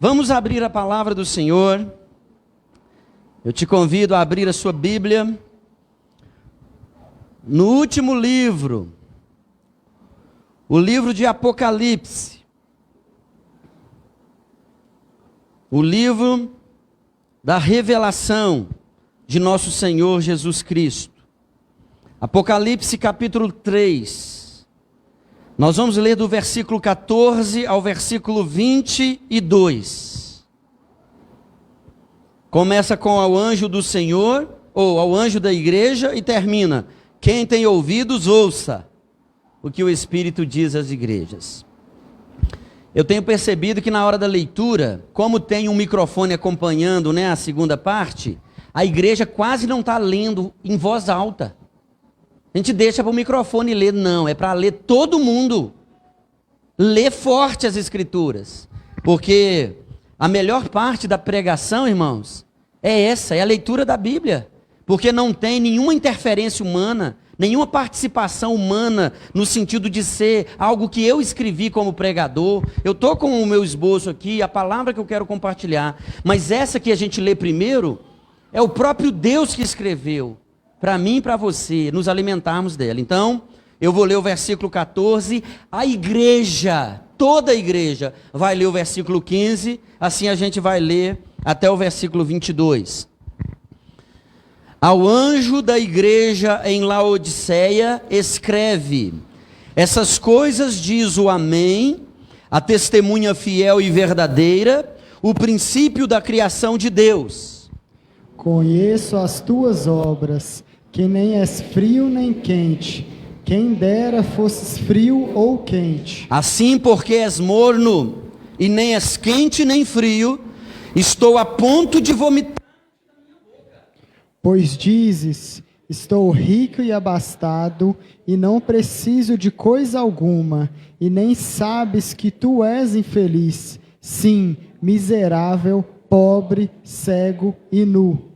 Vamos abrir a palavra do Senhor. Eu te convido a abrir a sua Bíblia no último livro, o livro de Apocalipse, o livro da revelação de nosso Senhor Jesus Cristo. Apocalipse capítulo 3. Nós vamos ler do versículo 14 ao versículo 22. Começa com ao anjo do Senhor, ou ao anjo da igreja, e termina: quem tem ouvidos, ouça o que o Espírito diz às igrejas. Eu tenho percebido que na hora da leitura, como tem um microfone acompanhando, a segunda parte, a igreja quase não está lendo em voz alta. A gente deixa para o microfone ler, não, é para ler todo mundo. Ler forte as escrituras. Porque a melhor parte da pregação, irmãos, é a leitura da Bíblia. Porque não tem nenhuma interferência humana, nenhuma participação humana, no sentido de ser algo que eu escrevi como pregador. Eu estou com o meu esboço aqui, a palavra que eu quero compartilhar. Mas essa que a gente lê primeiro, é o próprio Deus que escreveu. Para mim e para você, nos alimentarmos dela. Então, eu vou ler o versículo 14, a igreja, toda a igreja, vai ler o versículo 15, assim a gente vai ler até o versículo 22. Ao anjo da igreja em Laodiceia, escreve: essas coisas diz o Amém, a testemunha fiel e verdadeira, o princípio da criação de Deus. Conheço as tuas obras, que nem és frio nem quente. Quem dera fosses frio ou quente. Assim, porque és morno, e nem és quente nem frio, estou a ponto de vomitar. Pois dizes: estou rico e abastado, e não preciso de coisa alguma, e nem sabes que tu és infeliz, sim, miserável, pobre, cego e nu.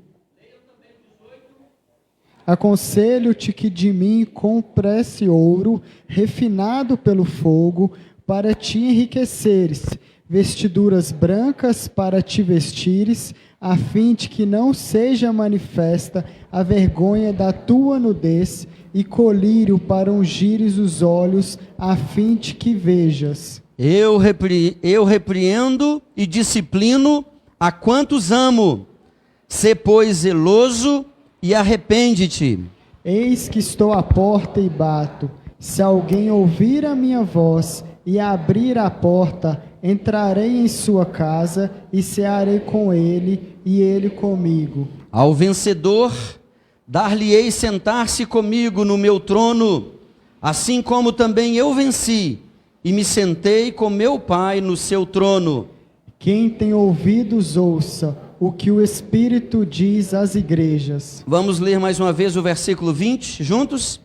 Aconselho-te que de mim compres ouro, refinado pelo fogo, para te enriqueceres, vestiduras brancas para te vestires, a fim de que não seja manifesta a vergonha da tua nudez, e colírio para ungires os olhos, a fim de que vejas. Eu repreendo e disciplino a quantos amo. Sê, pois, zeloso e arrepende-te. Eis que estou à porta e bato. Se alguém ouvir a minha voz e abrir a porta, entrarei em sua casa e cearei com ele e ele comigo. Ao vencedor, dar-lhe-ei sentar-se comigo no meu trono, assim como também eu venci e me sentei com meu Pai no seu trono. Quem tem ouvidos, ouça o que o Espírito diz às igrejas. Vamos ler mais uma vez o versículo 20, juntos?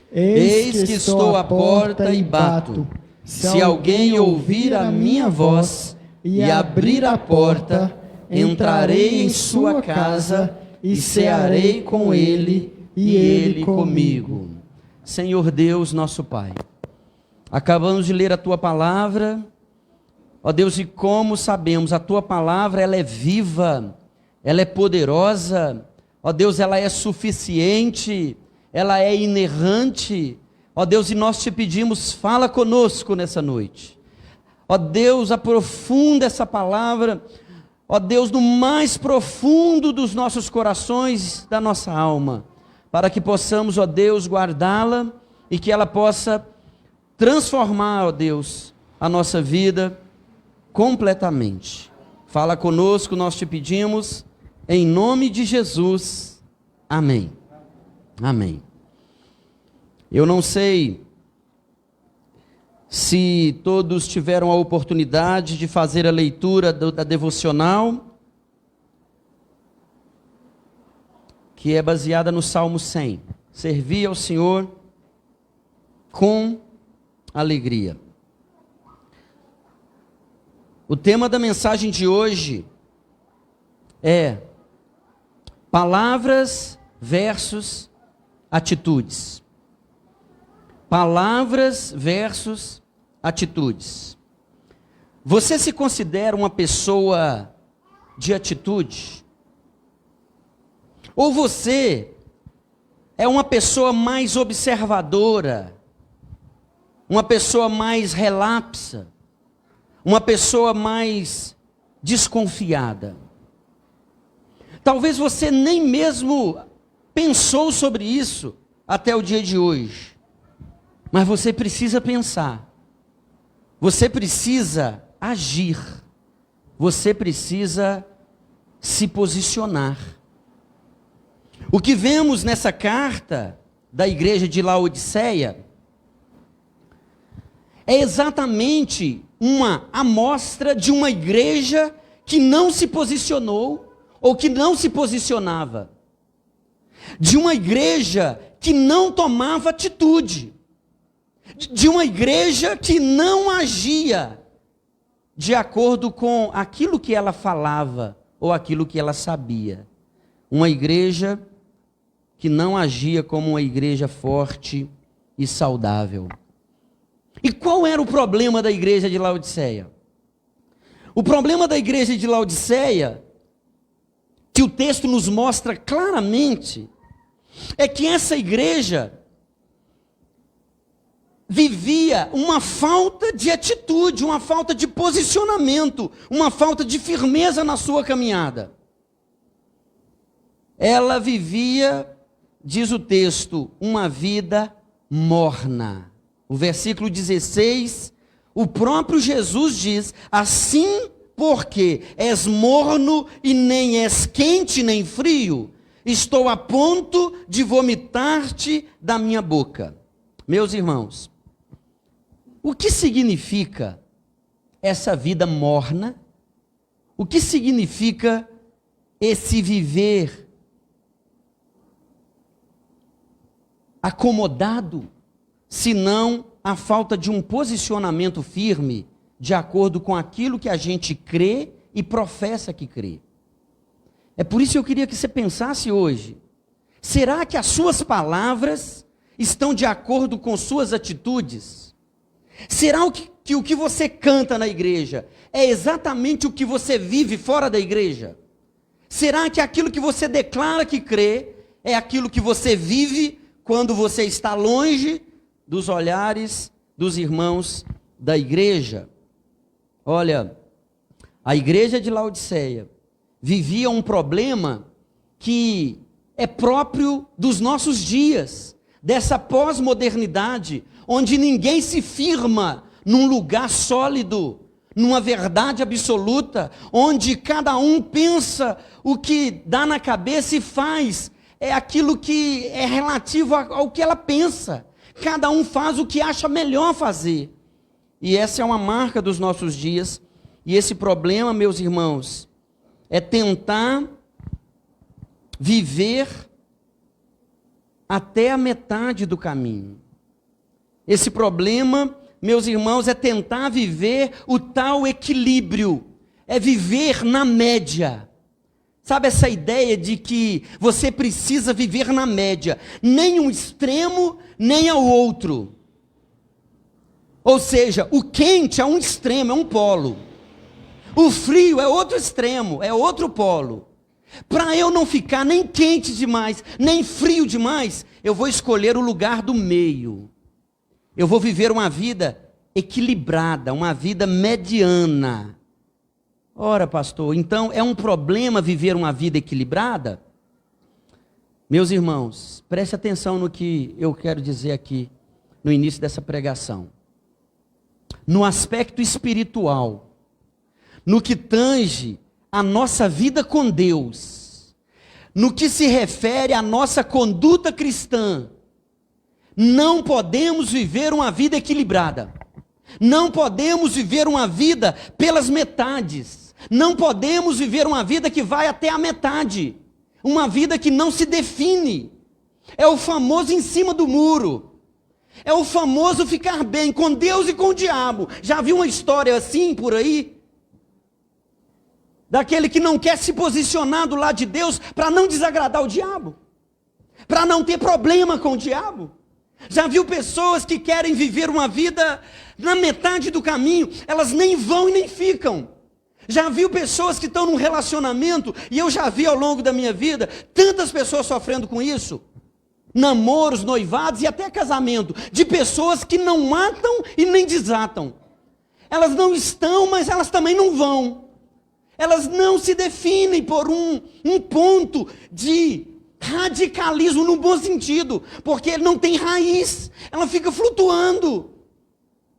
Eis que estou à porta e bato. Se alguém ouvir a minha voz e abrir a porta, entrarei em sua casa e cearei com ele e ele comigo. Senhor Deus, nosso Pai, acabamos de ler a Tua palavra. Ó Deus, e como sabemos, a Tua palavra, ela é viva, ela é poderosa, ó Deus, ela é suficiente, ela é inerrante, ó Deus, e nós te pedimos, fala conosco nessa noite, ó Deus, aprofunda essa palavra, ó Deus, no mais profundo dos nossos corações, da nossa alma, para que possamos, ó Deus, guardá-la, e que ela possa transformar, ó Deus, a nossa vida, completamente. Fala conosco, nós te pedimos, em nome de Jesus, amém. Amém. Eu não sei se todos tiveram a oportunidade de fazer a leitura da devocional, que é baseada no Salmo 100. Servir ao Senhor com alegria. O tema da mensagem de hoje é palavras versus atitudes. Palavras versus atitudes. Você se considera uma pessoa de atitude? Ou você é uma pessoa mais observadora, uma pessoa mais relapsa, uma pessoa mais desconfiada? Talvez você nem mesmo pensou sobre isso até o dia de hoje, mas você precisa pensar, você precisa agir, você precisa se posicionar. O que vemos nessa carta da igreja de Laodiceia é exatamente uma amostra de uma igreja que não se posicionou ou que não se posicionava, de uma igreja que não tomava atitude, de uma igreja que não agia de acordo com aquilo que ela falava ou aquilo que ela sabia. Uma igreja que não agia como uma igreja forte e saudável. E qual era o problema da igreja de Laodiceia? O problema da igreja de Laodiceia, que o texto nos mostra claramente, é que essa igreja vivia uma falta de atitude, uma falta de posicionamento, uma falta de firmeza na sua caminhada. Ela vivia, diz o texto, uma vida morna. O versículo 16, o próprio Jesus diz: assim porque és morno e nem és quente nem frio, estou a ponto de vomitar-te da minha boca. Meus irmãos, o que significa essa vida morna? O que significa esse viver acomodado, senão a falta de um posicionamento firme de acordo com aquilo que a gente crê e professa que crê? É por isso que eu queria que você pensasse hoje: será que as suas palavras estão de acordo com suas atitudes? Será que o que você canta na igreja é exatamente o que você vive fora da igreja? Será que aquilo que você declara que crê é aquilo que você vive quando você está longe dos olhares dos irmãos da igreja? Olha, a igreja de Laodiceia vivia um problema que é próprio dos nossos dias, dessa pós-modernidade, onde ninguém se firma num lugar sólido, numa verdade absoluta, onde cada um pensa o que dá na cabeça e faz, é aquilo que é relativo ao que ela pensa. Cada um faz o que acha melhor fazer. E essa é uma marca dos nossos dias. E esse problema, meus irmãos, é tentar viver até a metade do caminho. Esse problema, meus irmãos, é tentar viver o tal equilíbrio, é viver na média. Sabe essa ideia de que você precisa viver na média, nem um extremo, nem ao outro. Ou seja, o quente é um extremo, é um polo. O frio é outro extremo, é outro polo. Para eu não ficar nem quente demais, nem frio demais, eu vou escolher o lugar do meio. Eu vou viver uma vida equilibrada, uma vida mediana. Ora, pastor, então é um problema viver uma vida equilibrada? Meus irmãos, preste atenção no que eu quero dizer aqui no início dessa pregação. No aspecto espiritual, no que tange a nossa vida com Deus, no que se refere à nossa conduta cristã, não podemos viver uma vida equilibrada. Não podemos viver uma vida pelas metades. Não podemos viver uma vida que vai até a metade. Uma vida que não se define. É o famoso em cima do muro. É o famoso ficar bem com Deus e com o diabo. Já viu uma história assim por aí? Daquele que não quer se posicionar do lado de Deus para não desagradar o diabo. Para não ter problema com o diabo. Já viu pessoas que querem viver uma vida Na metade do caminho, elas nem vão e nem ficam. Já viu pessoas que estão num relacionamento, e eu já vi ao longo da minha vida, tantas pessoas sofrendo com isso. Namoros, noivados e até casamento, de pessoas que não atam e nem desatam. Elas não estão, mas elas também não vão. Elas não se definem por um ponto de radicalismo no bom sentido, porque não tem raiz, ela fica flutuando.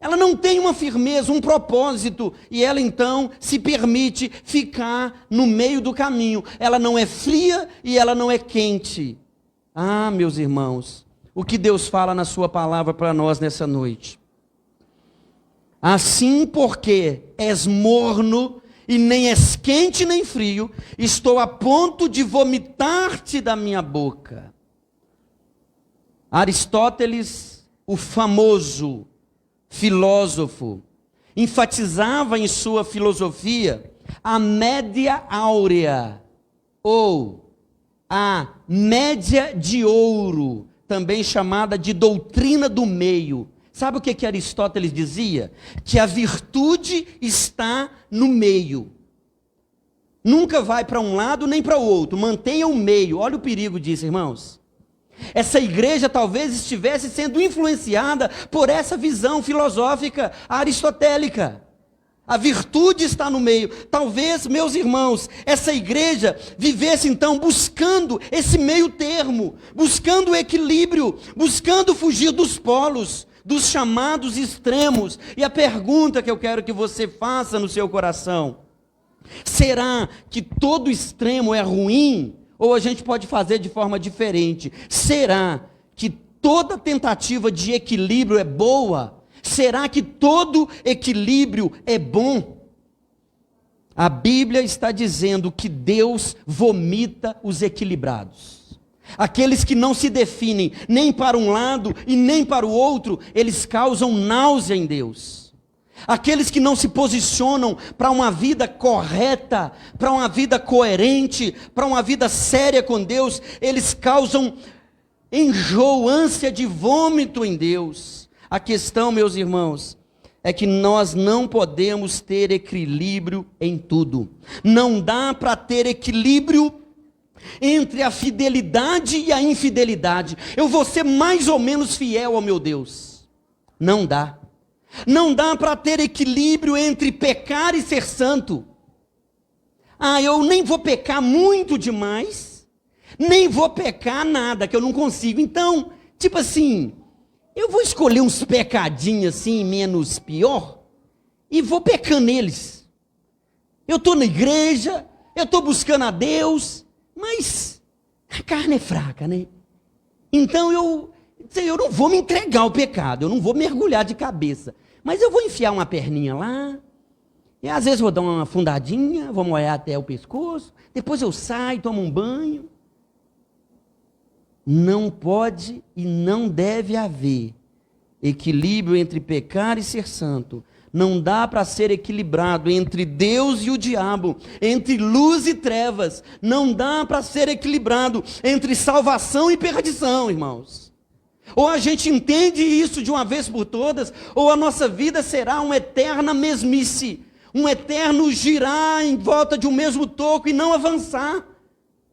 Ela não tem uma firmeza, um propósito, e ela então se permite ficar no meio do caminho. Ela não é fria e ela não é quente. Ah, meus irmãos, o que Deus fala na sua palavra para nós nessa noite. Assim, porque és morno e nem és quente nem frio, estou a ponto de vomitar-te da minha boca. Aristóteles, o famoso filósofo, enfatizava em sua filosofia a média áurea, ou a média de ouro, também chamada de doutrina do meio. Sabe o que Aristóteles dizia? Que a virtude está no meio. Nunca vai para um lado nem para o outro, mantenha o meio. Olha o perigo disso, irmãos. Essa igreja talvez estivesse sendo influenciada por essa visão filosófica aristotélica. A virtude está no meio. Talvez, meus irmãos, essa igreja vivesse então buscando esse meio termo, buscando o equilíbrio, buscando fugir dos polos, dos chamados extremos. E a pergunta que eu quero que você faça no seu coração: será que todo extremo é ruim? Ou a gente pode fazer de forma diferente? Será que toda tentativa de equilíbrio é boa? Será que todo equilíbrio é bom? A Bíblia está dizendo que Deus vomita os equilibrados. Aqueles que não se definem nem para um lado e nem para o outro, eles causam náusea em Deus. Aqueles que não se posicionam para uma vida correta, para uma vida coerente, para uma vida séria com Deus, eles causam enjoo, ânsia de vômito em Deus. A questão, meus irmãos, é que nós não podemos ter equilíbrio em tudo. Não dá para ter equilíbrio entre a fidelidade e a infidelidade. Eu vou ser mais ou menos fiel ao meu Deus. Não dá. Não dá para ter equilíbrio entre pecar e ser santo. Eu nem vou pecar muito demais, nem vou pecar nada, que eu não consigo. Então, tipo assim, eu vou escolher uns pecadinhos assim, menos pior, e vou pecar neles. Eu estou na igreja, eu estou buscando a Deus, mas a carne é fraca, né? Então eu não vou me entregar ao pecado, eu não vou mergulhar de cabeça, mas eu vou enfiar uma perninha lá, e às vezes vou dar uma afundadinha, vou molhar até o pescoço, depois eu saio, tomo um banho. Não pode e não deve haver equilíbrio entre pecar e ser santo. Não dá para ser equilibrado entre Deus e o diabo, entre luz e trevas. Não dá para ser equilibrado entre salvação e perdição, irmãos. Ou a gente entende isso de uma vez por todas, ou a nossa vida será uma eterna mesmice, um eterno girar em volta de um mesmo toco e não avançar.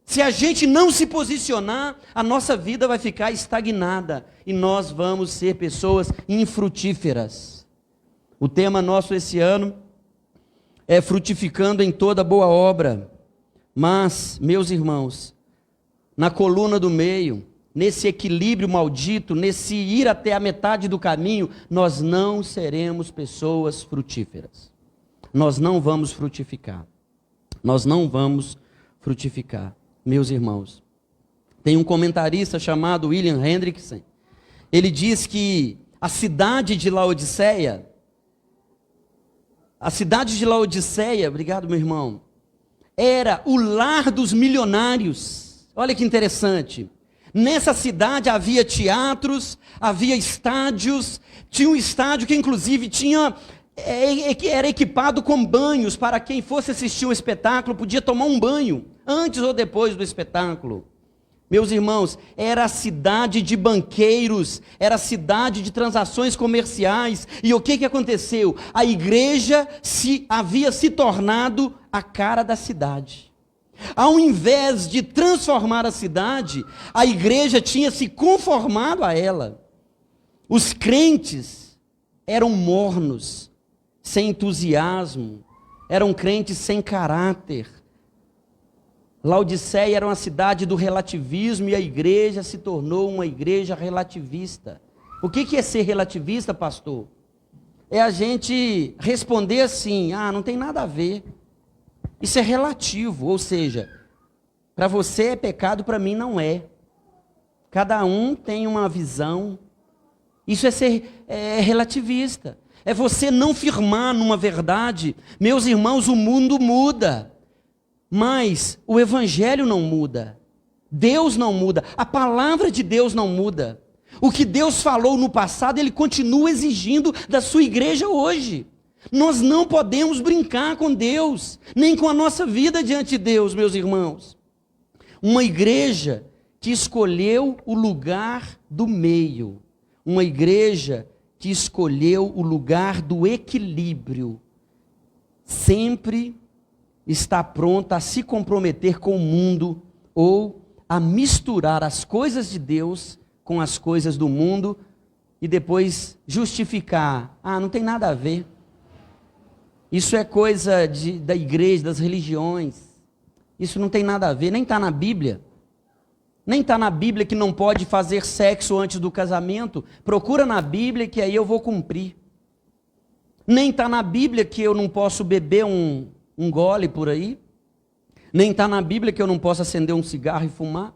Se a gente não se posicionar, a nossa vida vai ficar estagnada e nós vamos ser pessoas infrutíferas. O tema nosso esse ano é frutificando em toda boa obra. Mas, meus irmãos, na coluna do meio, nesse equilíbrio maldito, nesse ir até a metade do caminho, nós não seremos pessoas frutíferas. Nós não vamos frutificar. Nós não vamos frutificar. Meus irmãos, tem um comentarista chamado William Hendrickson. Ele diz que a cidade de Laodiceia, obrigado meu irmão, era o lar dos milionários. Olha que interessante. Nessa cidade havia teatros, havia estádios, tinha um estádio que inclusive era equipado com banhos, para quem fosse assistir um espetáculo, podia tomar um banho, antes ou depois do espetáculo. Meus irmãos, era a cidade de banqueiros, era a cidade de transações comerciais. E o que aconteceu? A igreja havia se tornado a cara da cidade. Ao invés de transformar a cidade, a igreja tinha se conformado a ela. Os crentes eram mornos, sem entusiasmo, eram crentes sem caráter. Laodiceia era uma cidade do relativismo e a igreja se tornou uma igreja relativista. O que é ser relativista, pastor? É a gente responder assim, não tem nada a ver. Isso é relativo, ou seja, para você é pecado, para mim não é. Cada um tem uma visão. Isso é ser relativista. É você não firmar numa verdade. Meus irmãos, o mundo muda. Mas o evangelho não muda, Deus não muda, a palavra de Deus não muda. O que Deus falou no passado, Ele continua exigindo da sua igreja hoje. Nós não podemos brincar com Deus, nem com a nossa vida diante de Deus, meus irmãos. Uma igreja que escolheu o lugar do meio, uma igreja que escolheu o lugar do equilíbrio, sempre está pronta a se comprometer com o mundo ou a misturar as coisas de Deus com as coisas do mundo e depois justificar. Não tem nada a ver. Isso é coisa da igreja, das religiões. Isso não tem nada a ver, nem está na Bíblia. Nem está na Bíblia que não pode fazer sexo antes do casamento. Procura na Bíblia que aí eu vou cumprir. Nem está na Bíblia que eu não posso beber um gole por aí, nem está na Bíblia que eu não posso acender um cigarro e fumar,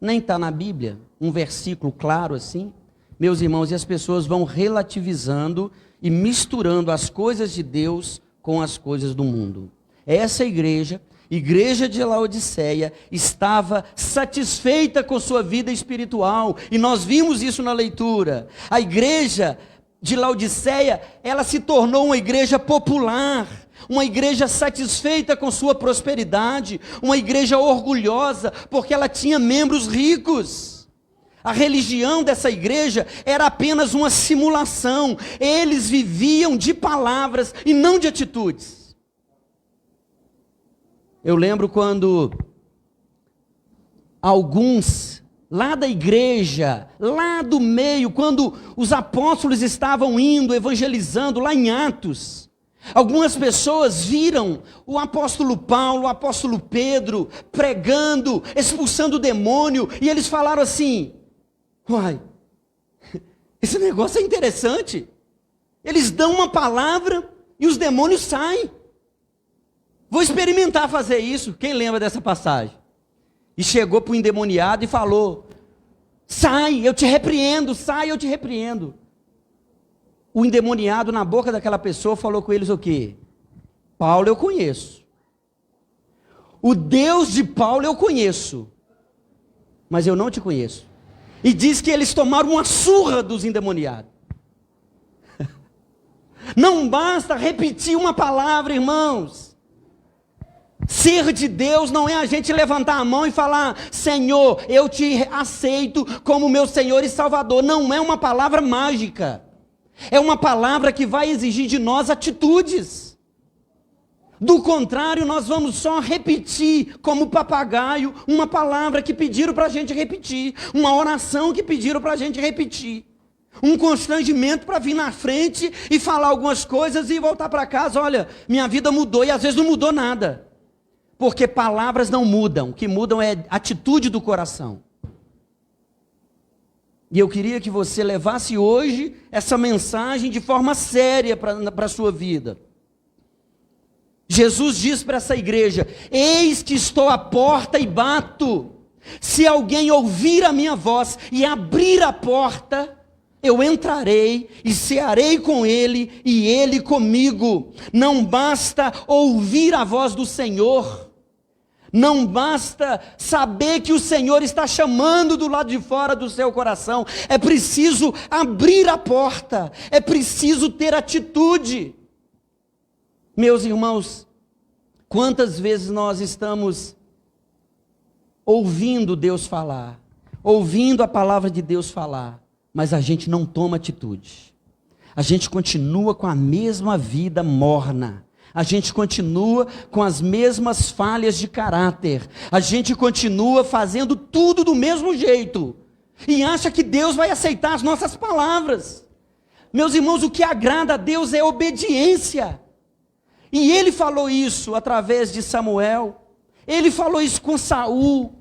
nem está na Bíblia um versículo claro assim. Meus irmãos, e as pessoas vão relativizando e misturando as coisas de Deus com as coisas do mundo. Essa igreja de Laodiceia, estava satisfeita com sua vida espiritual, e nós vimos isso na leitura. A igreja de Laodiceia, ela se tornou uma igreja popular, uma igreja satisfeita com sua prosperidade, uma igreja orgulhosa, porque ela tinha membros ricos. A religião dessa igreja era apenas uma simulação, eles viviam de palavras e não de atitudes. Eu lembro quando alguns lá da igreja, lá do meio, quando os apóstolos estavam indo, evangelizando, lá em Atos, algumas pessoas viram o apóstolo Paulo, o apóstolo Pedro, pregando, expulsando o demônio, e eles falaram assim: uai, esse negócio é interessante. Eles dão uma palavra e os demônios saem. Vou experimentar fazer isso. Quem lembra dessa passagem? E chegou para o endemoniado e falou: sai, eu te repreendo, sai, eu te repreendo. O endemoniado, na boca daquela pessoa, falou com eles o quê? Paulo eu conheço. O Deus de Paulo eu conheço. Mas eu não te conheço. E diz que eles tomaram uma surra dos endemoniados. Não basta repetir uma palavra, irmãos. Ser de Deus não é a gente levantar a mão e falar: Senhor, eu te aceito como meu Senhor e Salvador. Não é uma palavra mágica. É uma palavra que vai exigir de nós atitudes. Do contrário, nós vamos só repetir como papagaio uma palavra que pediram para a gente repetir, uma oração que pediram para a gente repetir, um constrangimento para vir na frente e falar algumas coisas e voltar para casa: olha, minha vida mudou, e às vezes não mudou nada. Porque palavras não mudam, o que mudam é atitude do coração. E eu queria que você levasse hoje essa mensagem de forma séria para a sua vida. Jesus diz para essa igreja: eis que estou à porta e bato. Se alguém ouvir a minha voz e abrir a porta, eu entrarei e cearei com ele e ele comigo. Não basta ouvir a voz do Senhor. Não basta saber que o Senhor está chamando do lado de fora do seu coração. É preciso abrir a porta. É preciso ter atitude. Meus irmãos, quantas vezes nós estamos ouvindo Deus falar, ouvindo a palavra de Deus falar, mas a gente não toma atitude. A gente continua com a mesma vida morna. A gente continua com as mesmas falhas de caráter. A gente continua fazendo tudo do mesmo jeito. E acha que Deus vai aceitar as nossas palavras. Meus irmãos, o que agrada a Deus é obediência. E ele falou isso através de Samuel. Ele falou isso com Saul.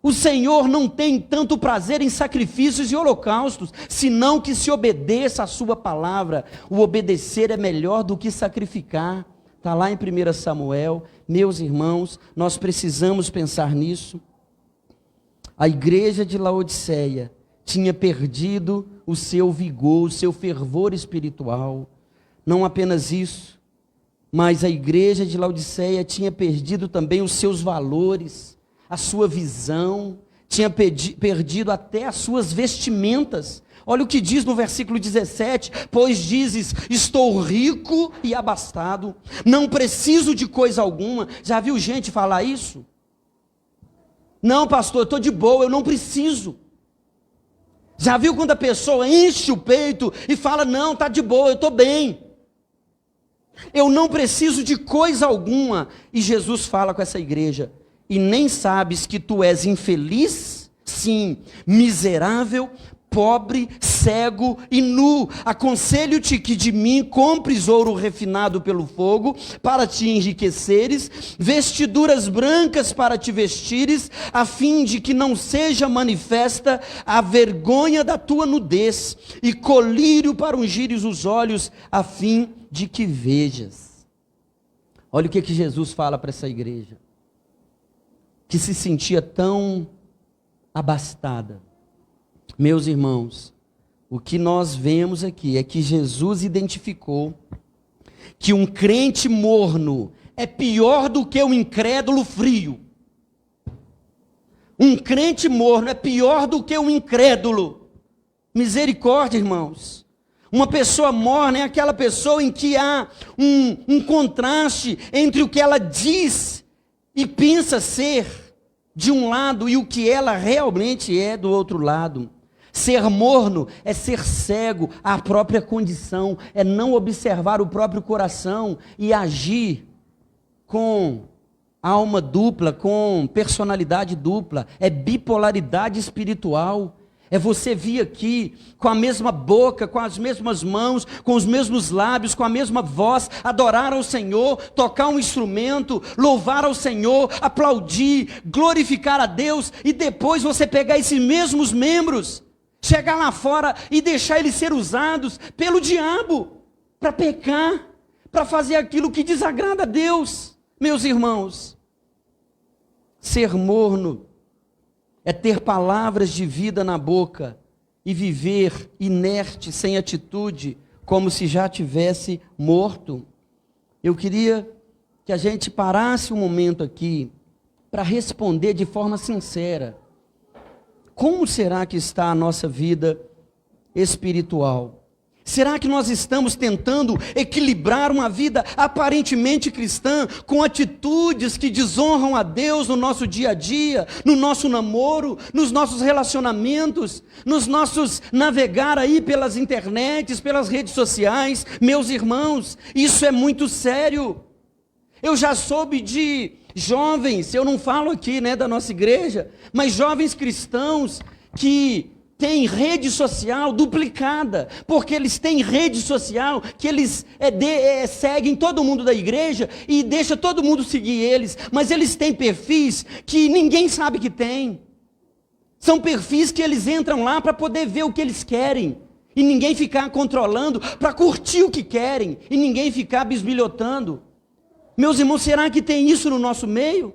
O Senhor não tem tanto prazer em sacrifícios e holocaustos, senão que se obedeça a sua palavra. O obedecer é melhor do que sacrificar. Está lá em 1 Samuel. Meus irmãos, nós precisamos pensar nisso. A igreja de Laodiceia tinha perdido o seu vigor, o seu fervor espiritual. Não apenas isso, mas a igreja de Laodiceia tinha perdido também os seus valores, a sua visão, tinha perdido até as suas vestimentas. Olha o que diz no versículo 17: pois dizes, estou rico e abastado, não preciso de coisa alguma. Já viu gente falar isso? Não, pastor, eu estou de boa, eu não preciso. Já viu quando a pessoa enche o peito e fala, não, está de boa, eu estou bem. Eu não preciso de coisa alguma. E Jesus fala com essa igreja, e nem sabes que tu és infeliz? Sim, miserável, pobre, cego e nu. Aconselho-te que de mim compres ouro refinado pelo fogo, para te enriqueceres, vestiduras brancas para te vestires, a fim de que não seja manifesta a vergonha da tua nudez, e colírio para ungires os olhos, a fim de que vejas. Olha o que Jesus fala para essa igreja, que se sentia tão abastada. Meus irmãos, o que nós vemos aqui é que Jesus identificou que um crente morno é pior do que um incrédulo frio. Um crente morno é pior do que um incrédulo. Misericórdia, irmãos. Uma pessoa morna é aquela pessoa em que há um contraste entre o que ela diz e pensa ser de um lado e o que ela realmente é do outro lado. Ser morno é ser cego à própria condição, é não observar o próprio coração e agir com alma dupla, com personalidade dupla. É bipolaridade espiritual. É você vir aqui com a mesma boca, com as mesmas mãos, com os mesmos lábios, com a mesma voz, adorar ao Senhor, tocar um instrumento, louvar ao Senhor, aplaudir, glorificar a Deus, e depois você pegar esses mesmos membros, chegar lá fora e deixar eles ser usados pelo diabo, para pecar, para fazer aquilo que desagrada a Deus. Meus irmãos, ser morno é ter palavras de vida na boca e viver inerte, sem atitude, como se já tivesse morto. Eu queria que a gente parasse um momento aqui para responder de forma sincera. Como será que está a nossa vida espiritual? Será que nós estamos tentando equilibrar uma vida aparentemente cristã com atitudes que desonram a Deus no nosso dia a dia, no nosso namoro, nos nossos relacionamentos, nos nossos navegar aí pelas internets, pelas redes sociais? Meus irmãos, isso é muito sério. Eu já soube de jovens, eu não falo aqui, né, da nossa igreja, mas jovens cristãos que têm rede social duplicada, porque eles têm rede social que eles seguem todo mundo da igreja e deixa todo mundo seguir eles, mas eles têm perfis que ninguém sabe que tem. São perfis que eles entram lá para poder ver o que eles querem, e ninguém ficar controlando, para curtir o que querem, e ninguém ficar bisbilhotando. Meus irmãos, será que tem isso no nosso meio?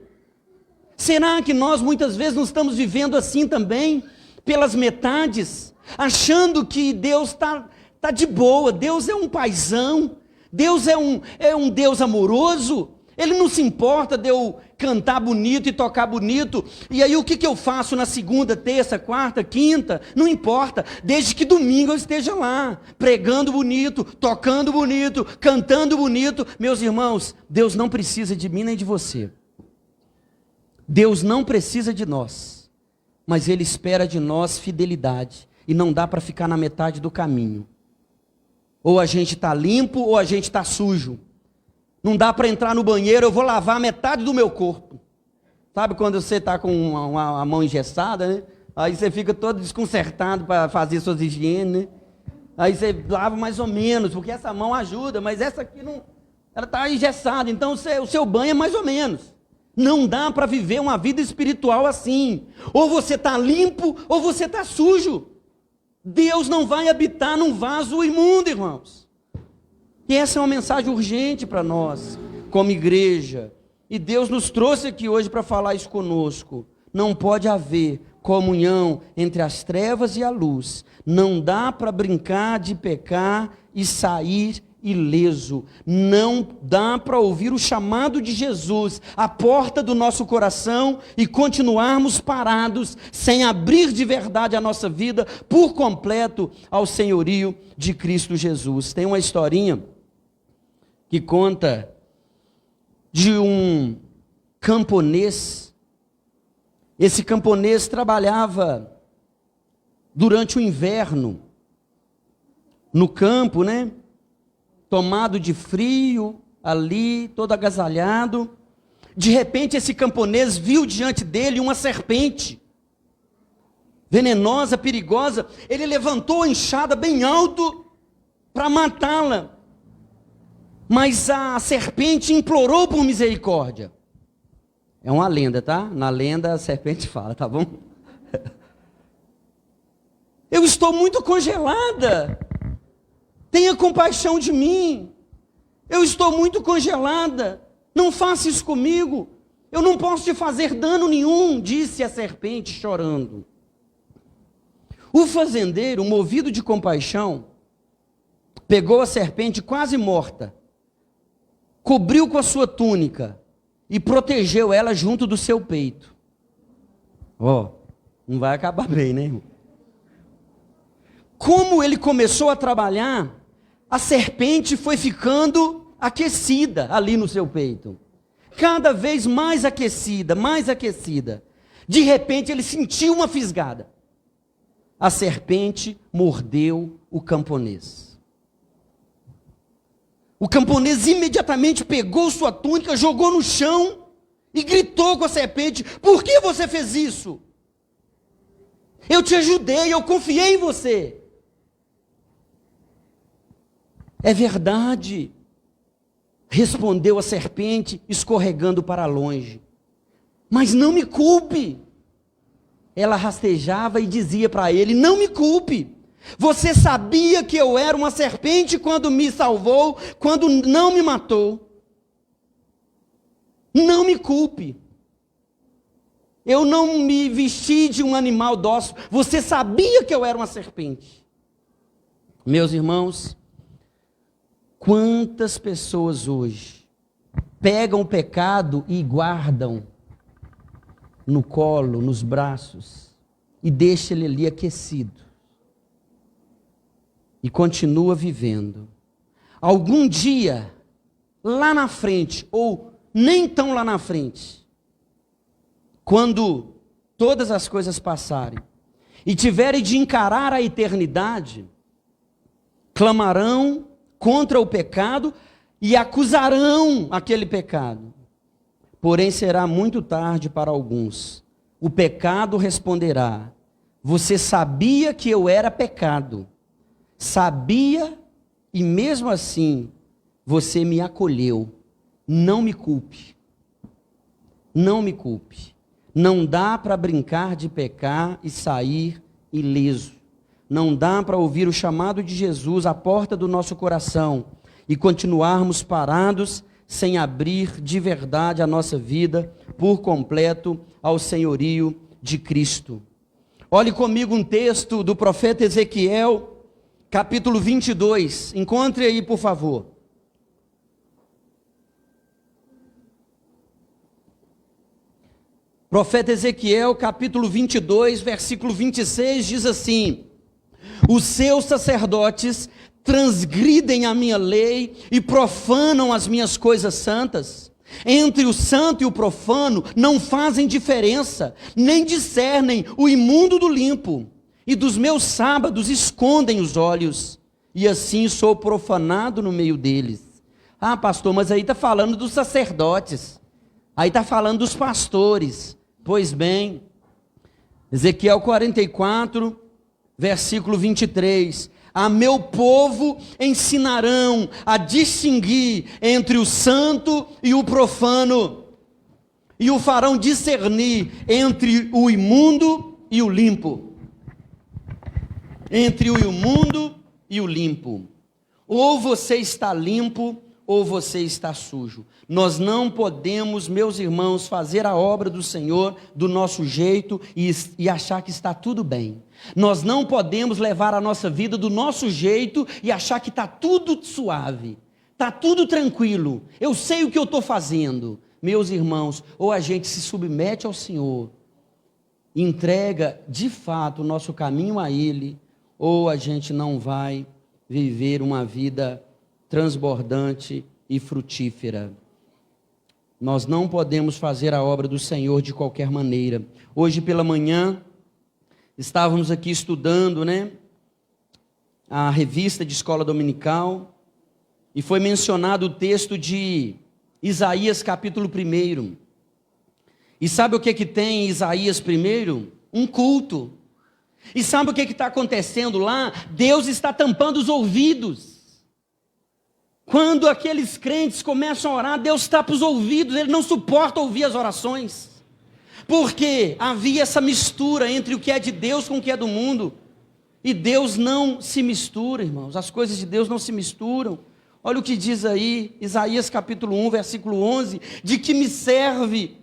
Será que nós muitas vezes não estamos vivendo assim também? Pelas metades, achando que Deus está de boa, Deus é um paizão, Deus é um Deus amoroso, Ele não se importa de eu cantar bonito e tocar bonito, e aí o que eu faço na segunda, terça, quarta, quinta? Não importa, desde que domingo eu esteja lá, pregando bonito, tocando bonito, cantando bonito. Meus irmãos, Deus não precisa de mim nem de você. Deus não precisa de nós, mas Ele espera de nós fidelidade. E não dá para ficar na metade do caminho. Ou a gente está limpo ou a gente está sujo. Não dá para entrar no banheiro, eu vou lavar metade do meu corpo. Sabe quando você está com a mão engessada, né? Aí você fica todo desconcertado para fazer suas higienes, né? Aí você lava mais ou menos, porque essa mão ajuda, mas essa aqui não, ela está engessada, então o seu banho é mais ou menos. Não dá para viver uma vida espiritual assim. Ou você está limpo ou você está sujo. Deus não vai habitar num vaso imundo, irmãos. E essa é uma mensagem urgente para nós, como igreja. E Deus nos trouxe aqui hoje para falar isso conosco. Não pode haver comunhão entre as trevas e a luz. Não dá para brincar de pecar e sair ileso. Não dá para ouvir o chamado de Jesus à porta do nosso coração e continuarmos parados, sem abrir de verdade a nossa vida por completo ao senhorio de Cristo Jesus. Tem uma historinha que conta de um camponês. Esse camponês trabalhava durante o inverno no campo, né? Tomado de frio, ali, todo agasalhado. De repente, esse camponês viu diante dele uma serpente, venenosa, perigosa. Ele levantou a enxada bem alto para matá-la. Mas a serpente implorou por misericórdia. É uma lenda, tá? Na lenda a serpente fala, tá bom? Eu estou muito congelada. Tenha compaixão de mim. Eu estou muito congelada. Não faça isso comigo. Eu não posso te fazer dano nenhum, disse a serpente chorando. O fazendeiro, movido de compaixão, pegou a serpente quase morta, cobriu com a sua túnica e protegeu ela junto do seu peito. Não vai acabar bem, né, irmão? Como ele começou a trabalhar, a serpente foi ficando aquecida ali no seu peito. Cada vez mais aquecida, mais aquecida. De repente ele sentiu uma fisgada. A serpente mordeu o camponês. O camponês imediatamente pegou sua túnica, jogou no chão e gritou com a serpente: por que você fez isso? Eu te ajudei, eu confiei em você. É verdade, respondeu a serpente, escorregando para longe. Mas não me culpe. Ela rastejava e dizia para ele: não me culpe. Você sabia que eu era uma serpente quando me salvou, quando não me matou. Não me culpe. Eu não me vesti de um animal dócil. Você sabia que eu era uma serpente. Meus irmãos, quantas pessoas hoje pegam o pecado e guardam no colo, nos braços, e deixam ele ali aquecido. E continua vivendo. Algum dia, lá na frente, ou nem tão lá na frente, quando todas as coisas passarem, e tiverem de encarar a eternidade, clamarão contra o pecado e acusarão aquele pecado. Porém, será muito tarde para alguns. O pecado responderá: você sabia que eu era pecado. Sabia, e mesmo assim, você me acolheu. Não me culpe. Não me culpe. Não dá para brincar de pecar e sair ileso. Não dá para ouvir o chamado de Jesus à porta do nosso coração e continuarmos parados sem abrir de verdade a nossa vida por completo ao senhorio de Cristo. Olhe comigo um texto do profeta Ezequiel, capítulo 22. Encontre aí, por favor. Profeta Ezequiel, capítulo 22, versículo 26, diz assim: os seus sacerdotes transgridem a minha lei e profanam as minhas coisas santas. Entre o santo e o profano não fazem diferença, nem discernem o imundo do limpo, e dos meus sábados escondem os olhos, e assim sou profanado no meio deles. Ah, pastor, mas aí está falando dos sacerdotes, aí está falando dos pastores. Pois bem, Ezequiel 44, versículo 23, a meu povo ensinarão a distinguir entre o santo e o profano, e o farão discernir entre o imundo e o limpo. Entre o imundo e o limpo. Ou você está limpo, ou você está sujo. Nós não podemos, meus irmãos, fazer a obra do Senhor do nosso jeito e achar que está tudo bem. Nós não podemos levar a nossa vida do nosso jeito e achar que está tudo suave, está tudo tranquilo, eu sei o que eu estou fazendo. Meus irmãos, ou a gente se submete ao Senhor, entrega de fato o nosso caminho a Ele, ou a gente não vai viver uma vida transbordante e frutífera. Nós não podemos fazer a obra do Senhor de qualquer maneira. Hoje pela manhã, estávamos aqui estudando, a revista de escola dominical, e foi mencionado o texto de Isaías capítulo 1. E sabe o que tem em Isaías 1? Um culto. E sabe o que está acontecendo lá? Deus está tampando os ouvidos. Quando aqueles crentes começam a orar, Deus tapa os ouvidos, Ele não suporta ouvir as orações. Porque havia essa mistura entre o que é de Deus com o que é do mundo. E Deus não se mistura, irmãos. As coisas de Deus não se misturam. Olha o que diz aí, Isaías capítulo 1, versículo 11. De que me serve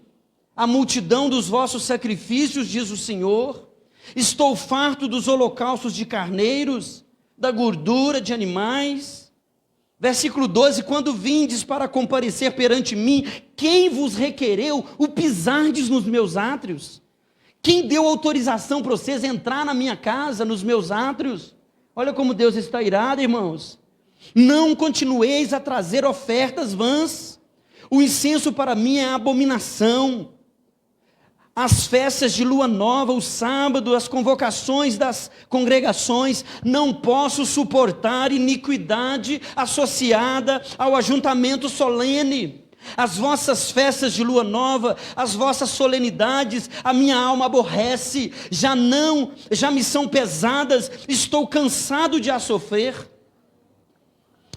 a multidão dos vossos sacrifícios, diz o Senhor? Estou farto dos holocaustos de carneiros, da gordura de animais. Versículo 12, quando vindes para comparecer perante mim, quem vos requereu o pisardes nos meus átrios? Quem deu autorização para vocês entrar na minha casa, nos meus átrios? Olha como Deus está irado, irmãos. Não continueis a trazer ofertas vãs, o incenso para mim é abominação. As festas de lua nova, o sábado, as convocações das congregações, não posso suportar iniquidade associada ao ajuntamento solene. As vossas festas de lua nova, as vossas solenidades, a minha alma aborrece, já me são pesadas, estou cansado de as sofrer.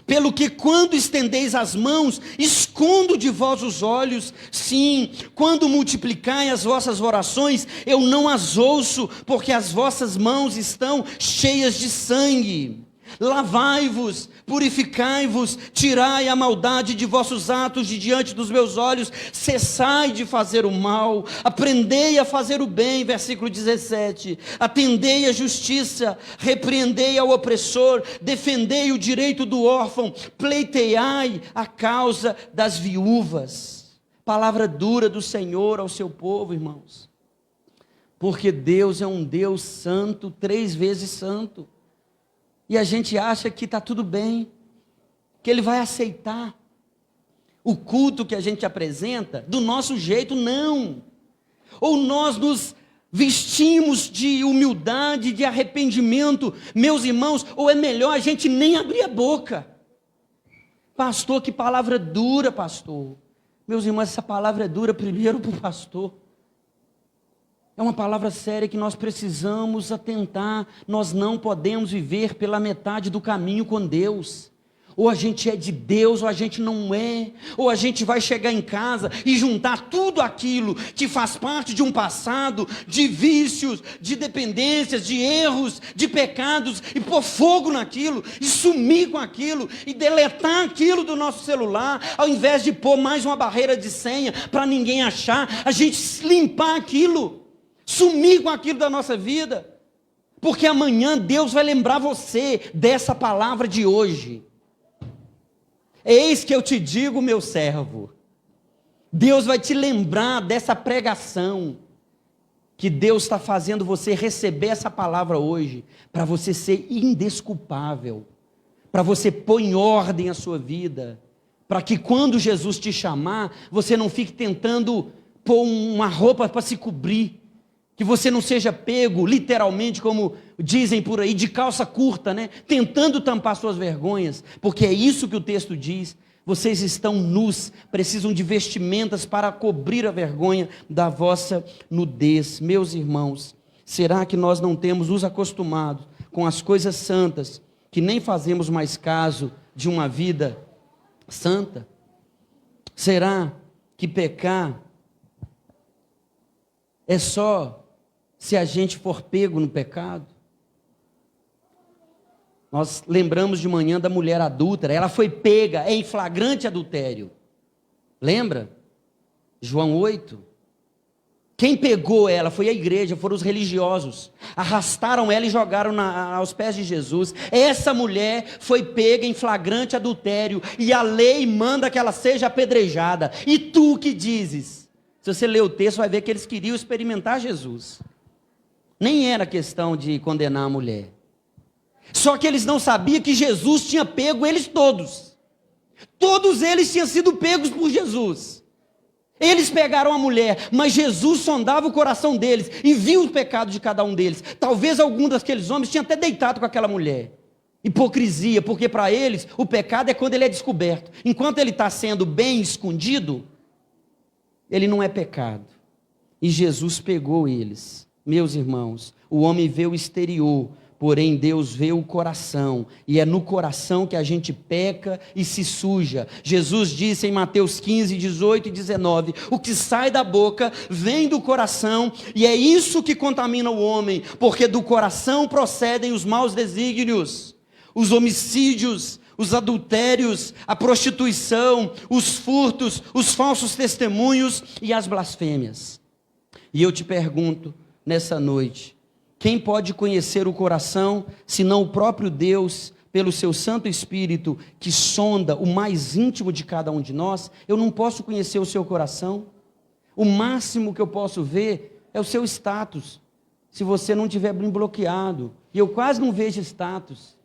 Pelo que quando estendeis as mãos, escondo de vós os olhos. Sim, quando multiplicai as vossas orações, eu não as ouço, porque as vossas mãos estão cheias de sangue. Lavai-vos, purificai-vos, tirai a maldade de vossos atos de diante dos meus olhos, cessai de fazer o mal, aprendei a fazer o bem, versículo 17, atendei a justiça, repreendei ao opressor, defendei o direito do órfão, pleiteai a causa das viúvas. Palavra dura do Senhor ao seu povo, irmãos, porque Deus é um Deus santo, 3 vezes santo. E a gente acha que está tudo bem, que Ele vai aceitar o culto que a gente apresenta do nosso jeito, não. Ou nós nos vestimos de humildade, de arrependimento, meus irmãos, ou é melhor a gente nem abrir a boca. Pastor, que palavra dura, pastor. Meus irmãos, essa palavra é dura primeiro para o pastor. É uma palavra séria que nós precisamos atentar. Nós não podemos viver pela metade do caminho com Deus. Ou a gente é de Deus, ou a gente não é. Ou a gente vai chegar em casa e juntar tudo aquilo que faz parte de um passado, de vícios, de dependências, de erros, de pecados, e pôr fogo naquilo, e sumir com aquilo, e deletar aquilo do nosso celular, ao invés de pôr mais uma barreira de senha para ninguém achar, a gente limpar aquilo. Sumir com aquilo da nossa vida, porque amanhã Deus vai lembrar você dessa palavra de hoje. Eis que eu te digo, meu servo, Deus vai te lembrar dessa pregação, que Deus está fazendo você receber essa palavra hoje, para você ser indesculpável, para você pôr em ordem a sua vida, para que quando Jesus te chamar, você não fique tentando pôr uma roupa para se cobrir, que você não seja pego, literalmente, como dizem por aí, de calça curta, né? Tentando tampar suas vergonhas, porque é isso que o texto diz. Vocês estão nus, precisam de vestimentas para cobrir a vergonha da vossa nudez. Meus irmãos, será que nós não temos nos acostumado com as coisas santas, que nem fazemos mais caso de uma vida santa? Será que pecar é só se a gente for pego no pecado? Nós lembramos de manhã da mulher adúltera, ela foi pega em flagrante adultério. Lembra? João 8. Quem pegou ela foi a igreja, foram os religiosos. Arrastaram ela e jogaram aos pés de Jesus. Essa mulher foi pega em flagrante adultério e a lei manda que ela seja apedrejada. E tu o que dizes? Se você ler o texto, vai ver que eles queriam experimentar Jesus. Nem era questão de condenar a mulher. Só que eles não sabiam que Jesus tinha pego eles todos. Todos eles tinham sido pegos por Jesus. Eles pegaram a mulher, mas Jesus sondava o coração deles e viu o pecado de cada um deles. Talvez algum daqueles homens tinha até deitado com aquela mulher. Hipocrisia, porque para eles o pecado é quando ele é descoberto. Enquanto ele está sendo bem escondido, ele não é pecado. E Jesus pegou eles. Meus irmãos, o homem vê o exterior, porém Deus vê o coração, e é no coração que a gente peca e se suja. Jesus disse em Mateus 15, 18 e 19, o que sai da boca vem do coração, e é isso que contamina o homem, porque do coração procedem os maus desígnios, os homicídios, os adultérios, a prostituição, os furtos, os falsos testemunhos e as blasfêmias. E eu te pergunto, nessa noite, quem pode conhecer o coração, senão o próprio Deus, pelo seu Santo Espírito, que sonda o mais íntimo de cada um de nós? Eu não posso conhecer o seu coração. O máximo que eu posso ver é o seu status, se você não tiver bem bloqueado. E eu quase não vejo status.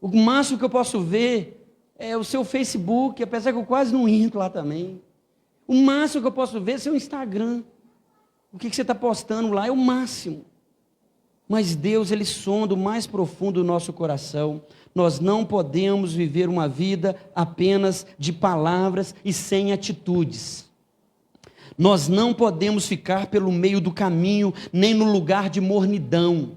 O máximo que eu posso ver é o seu Facebook, apesar que eu quase não entro lá também. O máximo que eu posso ver é o seu Instagram. O que você está postando lá é o máximo. Mas Deus, Ele sonda o mais profundo do nosso coração. Nós não podemos viver uma vida apenas de palavras e sem atitudes. Nós não podemos ficar pelo meio do caminho, nem no lugar de mornidão.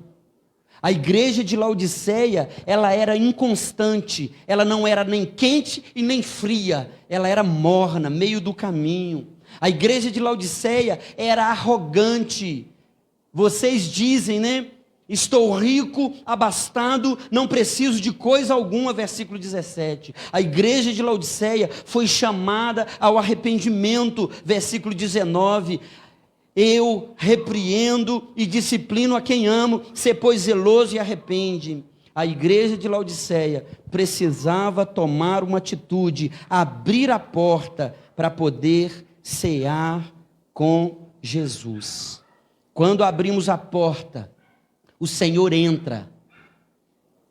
A igreja de Laodiceia, ela era inconstante, ela não era nem quente e nem fria, ela era morna, meio do caminho. A igreja de Laodiceia era arrogante. Vocês dizem, né? Estou rico, abastado, não preciso de coisa alguma, versículo 17. A igreja de Laodiceia foi chamada ao arrependimento, versículo 19. Eu repreendo e disciplino a quem amo, sê pois zeloso e arrepende. A igreja de Laodiceia precisava tomar uma atitude, abrir a porta para poder cear com Jesus. Quando abrimos a porta, o Senhor entra,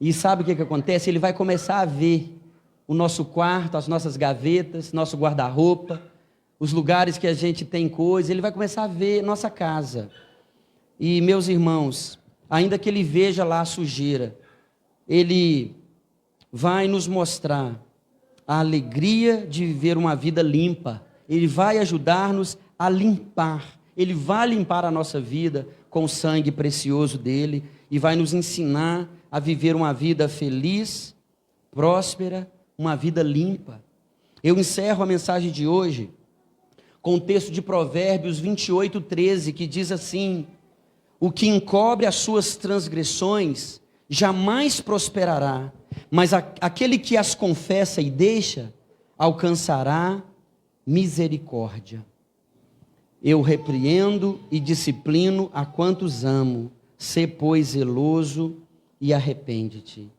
e sabe o que acontece? Ele vai começar a ver o nosso quarto, as nossas gavetas, nosso guarda-roupa, os lugares que a gente tem coisa, Ele vai começar a ver nossa casa. E meus irmãos, ainda que Ele veja lá a sujeira, Ele vai nos mostrar a alegria de viver uma vida limpa. Ele vai ajudar-nos a limpar, Ele vai limpar a nossa vida com o sangue precioso dele, e vai nos ensinar a viver uma vida feliz, próspera, uma vida limpa. Eu encerro a mensagem de hoje com o texto de Provérbios 28, 13, que diz assim: o que encobre as suas transgressões jamais prosperará, mas aquele que as confessa e deixa, alcançará misericórdia. Eu repreendo e disciplino a quantos amo, sê, pois, zeloso e arrepende-te.